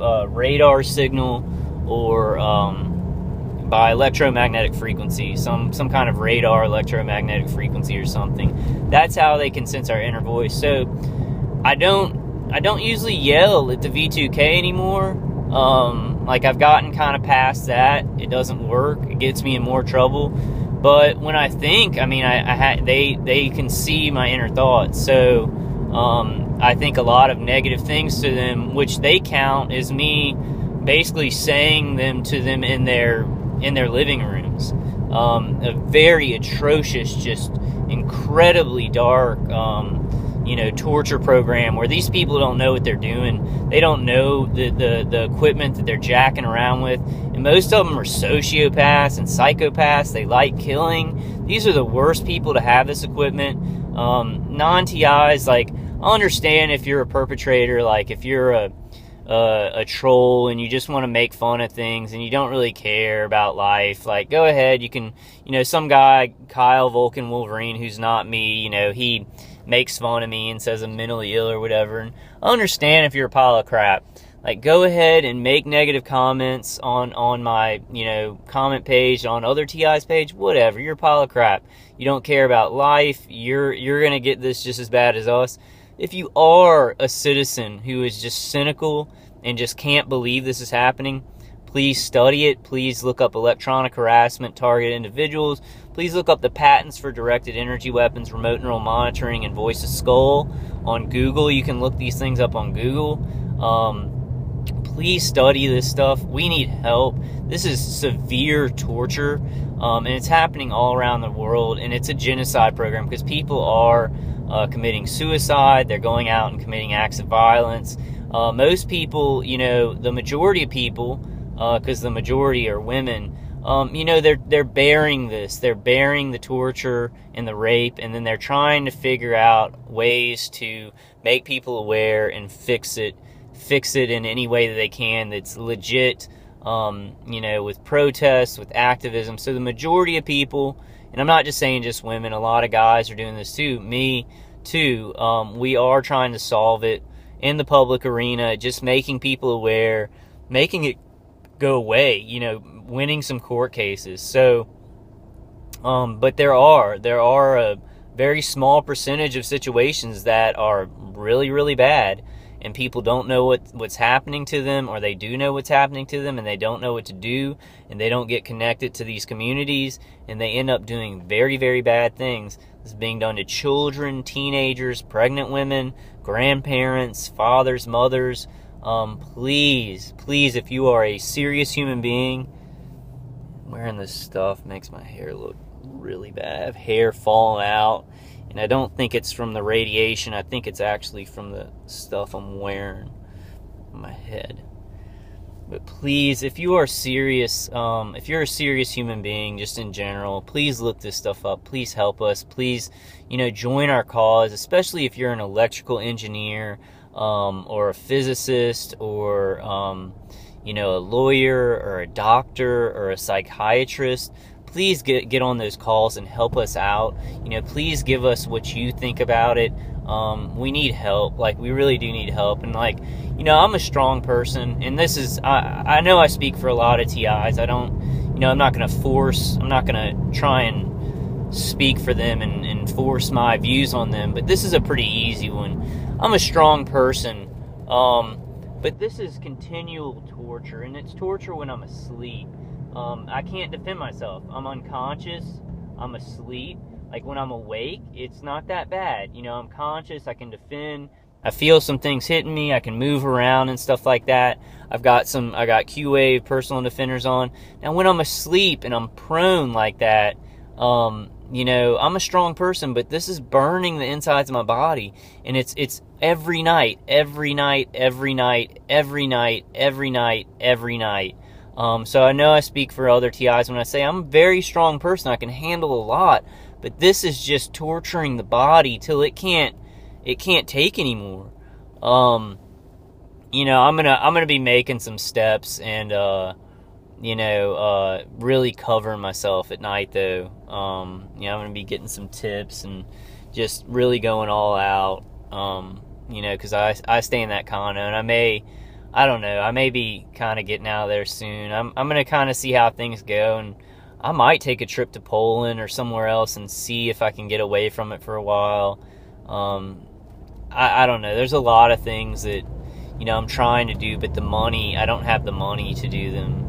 of radar signal or by electromagnetic frequency, some kind of radar electromagnetic frequency or something. That's how they can sense our inner voice. So I don't usually yell at the V2K anymore. Like, I've gotten kind of past that. It doesn't work. It gets me in more trouble. But when I think, I mean, they can see my inner thoughts. So I think a lot of negative things to them, which they count as me basically saying them to them in their living rooms. A very atrocious, just incredibly dark, torture program where these people don't know what they're doing. They don't know the equipment that they're jacking around with. And most of them are sociopaths and psychopaths. They like killing. These are the worst people to have this equipment. Non-TIs, like, I understand if you're a perpetrator, like if you're a troll and you just want to make fun of things and you don't really care about life, like, go ahead. You can, some guy, Kyle Vulcan Wolverine, who's not me, he makes fun of me and says I'm mentally ill or whatever. And I understand if you're a pile of crap. Like, go ahead and make negative comments on my, comment page, on other TI's page, whatever. You're a pile of crap. You don't care about life. You're going to get this just as bad as us. If you are a citizen who is just cynical and just can't believe this is happening, please study it. Please look up electronic harassment, target individuals. Please look up the patents for directed energy weapons, remote neural monitoring, and voice of skull on Google. You can look these things up on Google. Please study this stuff. We need help. This is severe torture, and it's happening all around the world, and it's a genocide program because people are committing suicide. They're going out and committing acts of violence. Most people, the majority of people, because the majority are women, they're bearing this. They're bearing the torture and the rape, and then they're trying to figure out ways to make people aware and fix it in any way that they can that's legit, with protests, with activism. So the majority of people, and I'm not just saying just women, a lot of guys are doing this too, me too, we are trying to solve it in the public arena, just making people aware, making it go away, winning some court cases. So, but there are a very small percentage of situations that are really, really bad, and people don't know what's happening to them, or they do know what's happening to them, and they don't know what to do, and they don't get connected to these communities, and they end up doing very, very bad things. This is being done to children, teenagers, pregnant women, grandparents, fathers, mothers. Please, if you are a serious human being, wearing this stuff makes my hair look really bad. I have hair falling out. And I don't think it's from the radiation. I think it's actually from the stuff I'm wearing on my head. But please, if you are serious, if you're a serious human being, just in general, please look this stuff up. Please help us. Please, join our cause, especially if you're an electrical engineer, or a physicist, or, a lawyer, or a doctor, or a psychiatrist. Please get on those calls and help us out. Please give us what you think about it. We need help. Like, we really do need help. And, like, I'm a strong person, and this is, I know I speak for a lot of TIs. I don't, I'm not going to try and speak for them and force my views on them, but this is a pretty easy one. I'm a strong person, but this is continual torture, and it's torture when I'm asleep. I can't defend myself. I'm unconscious. I'm asleep. Like, when I'm awake, it's not that bad. I'm conscious. I can defend. I feel some things hitting me. I can move around and stuff like that. I got Q-Wave personal defenders on. Now, when I'm asleep and I'm prone like that, I'm a strong person, but this is burning the insides of my body. And it's every night. So I know I speak for other TIs when I say I'm a very strong person. I can handle a lot, but this is just torturing the body till it can't take anymore. I'm gonna be making some steps and really covering myself at night though. I'm gonna be getting some tips and just really going all out. Because I stay in that condo, and I may I don't know. I may be kind of getting out of there soon. I'm going to kind of see how things go, and I might take a trip to Poland or somewhere else and see if I can get away from it for a while. I don't know. There's a lot of things that, I'm trying to do, but I don't have the money to do them.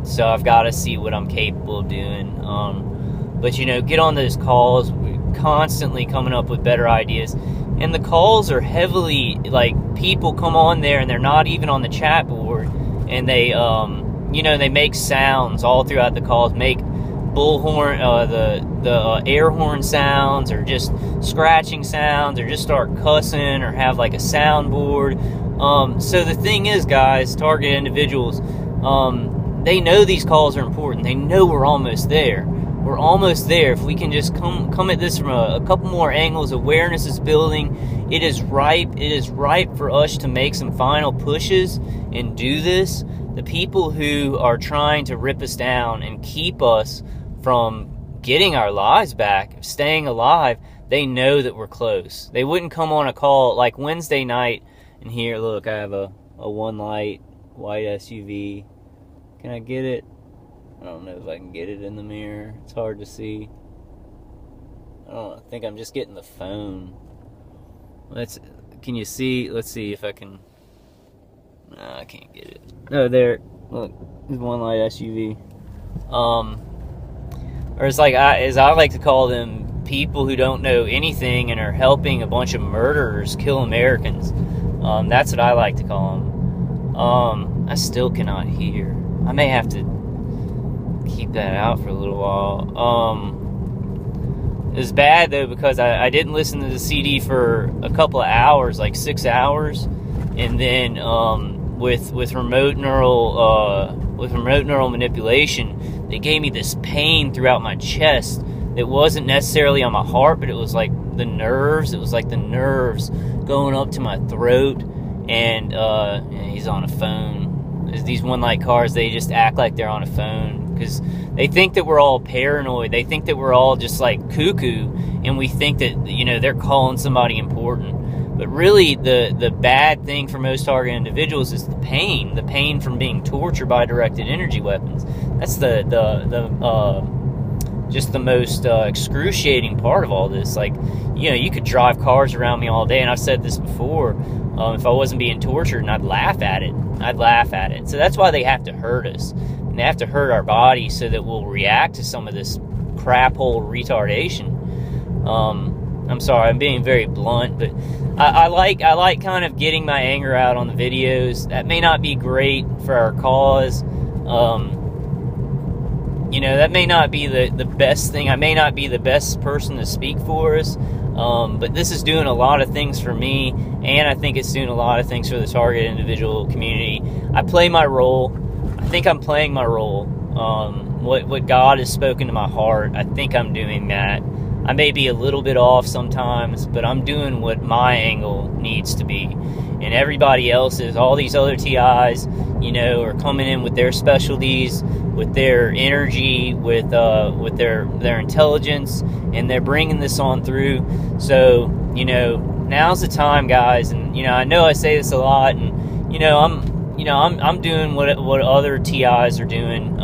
So I've got to see what I'm capable of doing. But, get on those calls. We're constantly coming up with better ideas. And the calls are heavily, people come on there and they're not even on the chat board. And they, they make sounds all throughout the calls, make bullhorn, the air horn sounds, or just scratching sounds, or just start cussing, or have a soundboard. So the thing is, guys, target individuals, they know these calls are important. They know we're almost there. We're almost there. If we can just come at this from a couple more angles, awareness is building. It is ripe. It is ripe for us to make some final pushes and do this. The people who are trying to rip us down and keep us from getting our lives back, staying alive, they know that we're close. They wouldn't come on a call like Wednesday night. And here, look, I have a one light white SUV. Can I get it? I don't know if I can get it in the mirror. It's hard to see. I think I'm just getting the phone. Can you see? Let's see if I can. No, I can't get it. No, there. Look, there's one light SUV. Or it's as I like to call them, people who don't know anything and are helping a bunch of murderers kill Americans. That's what I like to call them. I still cannot hear. I may have to keep that out for a little while. It was bad though, because I didn't listen to the CD for a couple of hours, 6 hours, and then with remote neural manipulation, they gave me this pain throughout my chest. It wasn't necessarily on my heart, but it was like the nerves. It was like the nerves going up to my throat. And he's on a phone. These one light cars, they just act like they're on a phone, because they think that we're all paranoid. They think that we're all just cuckoo, and we think that they're calling somebody important. But really, the bad thing for most target individuals is the pain from being tortured by directed energy weapons. That's just the most excruciating part of all this. You could drive cars around me all day, and I've said this before, if I wasn't being tortured, and I'd laugh at it. So that's why they have to hurt us. And they have to hurt our body so that we'll react to some of this crap hole retardation. I'm sorry, I'm being very blunt, but I like kind of getting my anger out on the videos. That may not be great for our cause. That may not be the best thing. I may not be the best person to speak for us. But this is doing a lot of things for me, and I think it's doing a lot of things for the target individual community. I play my role. I think I'm playing my role. What God has spoken to my heart, I think I'm doing that. I may be a little bit off sometimes, but I'm doing what my angle needs to be. And everybody else's, all these other TIs, are coming in with their specialties, with their energy, with their intelligence, and they're bringing this on through. So, now's the time, guys. And I know I say this a lot, and I'm doing what other TIs are doing.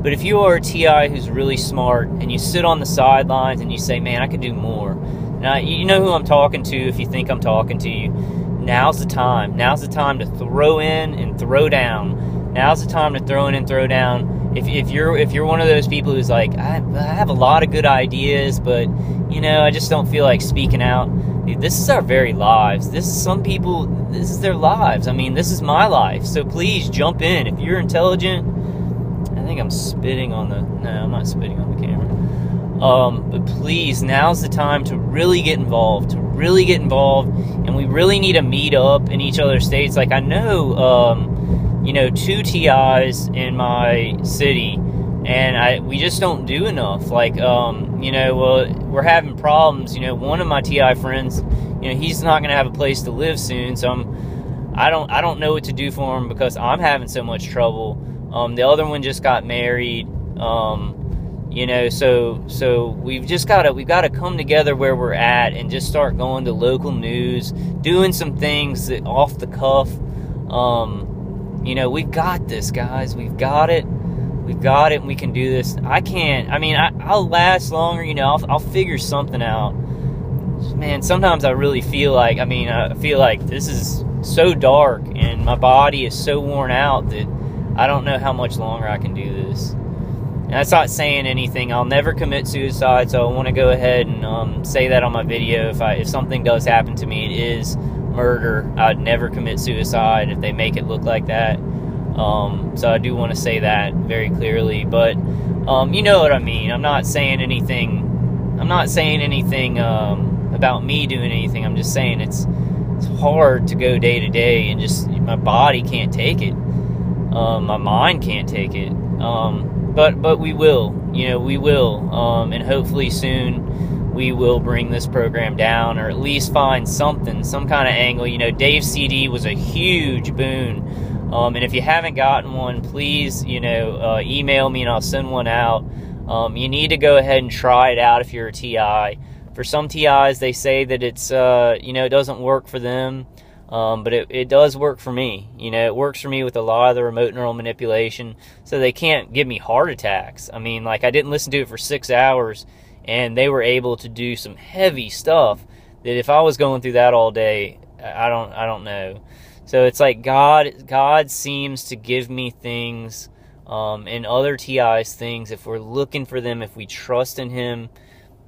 But if you are a TI who's really smart, and you sit on the sidelines and you say, man, I could do more. Now, you know who I'm talking to if you think I'm talking to you. Now's the time. Now's the time to throw in and throw down. Now's the time to throw in and throw down. If you're one of those people who's like, I have a lot of good ideas, but I just don't feel like speaking out. Dude, this is our very lives. This is their lives. I mean, this is my life. So please jump in. If you're intelligent, I think I'm spitting on the... No, I'm not spitting on the camera. But please, now's the time to really get involved. And we really need to meet up in each other's states. I know, 2 TIs in my city, and we just don't do enough. We're having problems. One of my TI friends, he's not going to have a place to live soon, so I don't know what to do for him because I'm having so much trouble. The other one just got married. So we've got to come together where we're at and just start going to local news, doing some things that off the cuff. We've got this, guys. We've got it, and we can do this. I'll last longer. I'll figure something out. Man, sometimes I really feel like, I feel like this is so dark and my body is so worn out that I don't know how much longer I can do this. And that's not saying anything. I'll never commit suicide, so I want to go ahead and say that on my video. If something does happen to me, it is murder. I'd never commit suicide if they make it look like that. So I do want to say that very clearly. But you know what I mean. I'm not saying anything about me doing anything. I'm just saying it's hard to go day to day, and just my body can't take it. My mind can't take it. But we will, we will, and hopefully soon we will bring this program down, or at least find some kind of angle. Dave CD was a huge boon, and if you haven't gotten one, please, email me and I'll send one out. You need to go ahead and try it out if you're a TI. For some TIs, they say that it's, it doesn't work for them. But it does work for me. It works for me with a lot of the remote neural manipulation, so they can't give me heart attacks. I didn't listen to it for 6 hours, and they were able to do some heavy stuff that if I was going through that all day, I don't know. So it's like God seems to give me things, and other TIs things, if we're looking for them, if we trust in Him.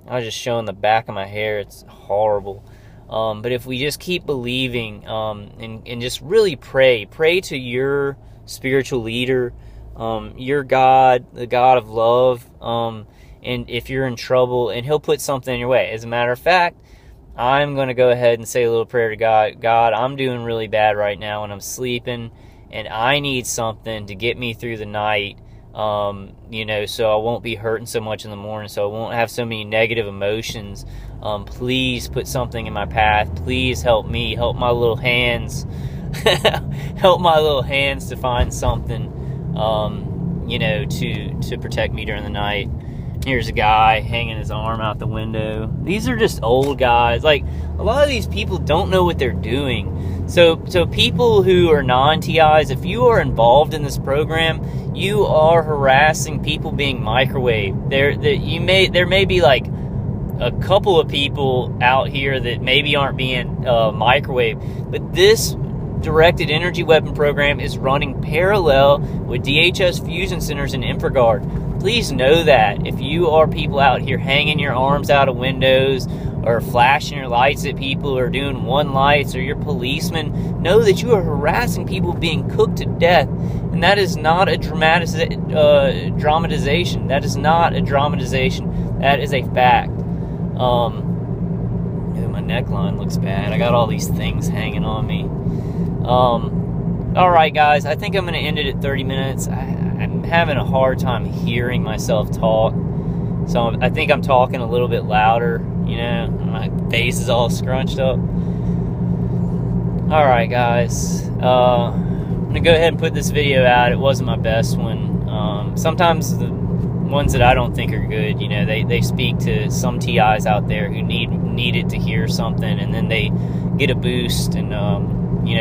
I was just showing the back of my hair. It's horrible. But if we just keep believing, and just really pray to your spiritual leader, your God, the God of love, and if you're in trouble, and He'll put something in your way. As a matter of fact, I'm going to go ahead and say a little prayer to God. God, I'm doing really bad right now, and I'm sleeping, and I need something to get me through the night, so I won't be hurting so much in the morning, so I won't have so many negative emotions. Please put something in my path. Please help me. Help my little hands. Help my little hands to find something, to protect me during the night. Here's a guy hanging his arm out the window. These are just old guys. Like, a lot of these people don't know what they're doing. So people who are non-TIs, if you are involved in this program, you are harassing people being microwaved. There may be like a couple of people out here that maybe aren't being microwaved, but this directed energy weapon program is running parallel with DHS fusion centers in InfraGard. Please know that. If you are people out here hanging your arms out of windows, or flashing your lights at people, or doing one lights, or you're policemen, know that you are harassing people being cooked to death. And that is not a dramatization. That is not a dramatization. That is a fact. My neckline looks bad. I got all these things hanging on me. Alright, guys. I think I'm going to end it at 30 minutes. I'm having a hard time hearing myself talk. So I think I'm talking a little bit louder. My face is all scrunched up. Alright, guys. I'm going to go ahead and put this video out. It wasn't my best one. Sometimes the ones that I don't think are good, they speak to some TIs out there who need it to hear something, and then they get a boost. And,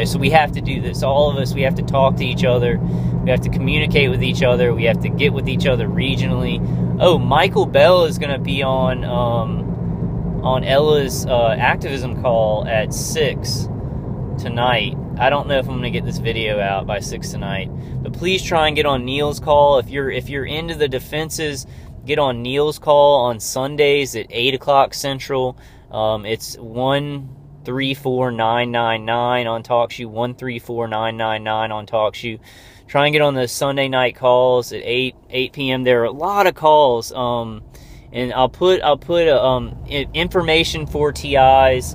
so we have to do this. All of us, we have to talk to each other. We have to communicate with each other. We have to get with each other regionally. Oh, Michael Bell is going to be on Ella's activism call at 6 tonight. I don't know if I'm going to get this video out by 6 tonight, but please try and get on Neil's call. If you're into the defenses, get on Neil's call on Sundays at 8 o'clock Central. It's 134999 on TalkShoe, 134999 on TalkShoe. Try and get on the Sunday night calls at 8 p.m. There are a lot of calls, and I'll put information for TIs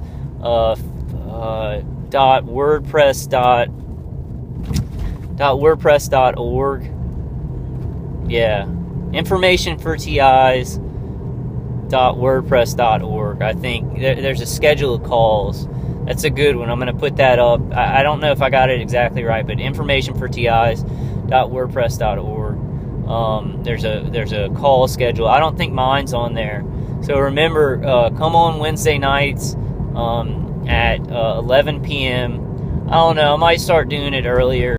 wordpress.org. Yeah, information for TIs .wordpress.org. I think there's a schedule of calls. That's a good one. I'm going to put that up. I don't know if I got it exactly right, but information for TIs .wordpress.org. There's a call schedule. I don't think mine's on there. So remember, come on Wednesday nights at 11 p.m. I don't know. I might start doing it earlier.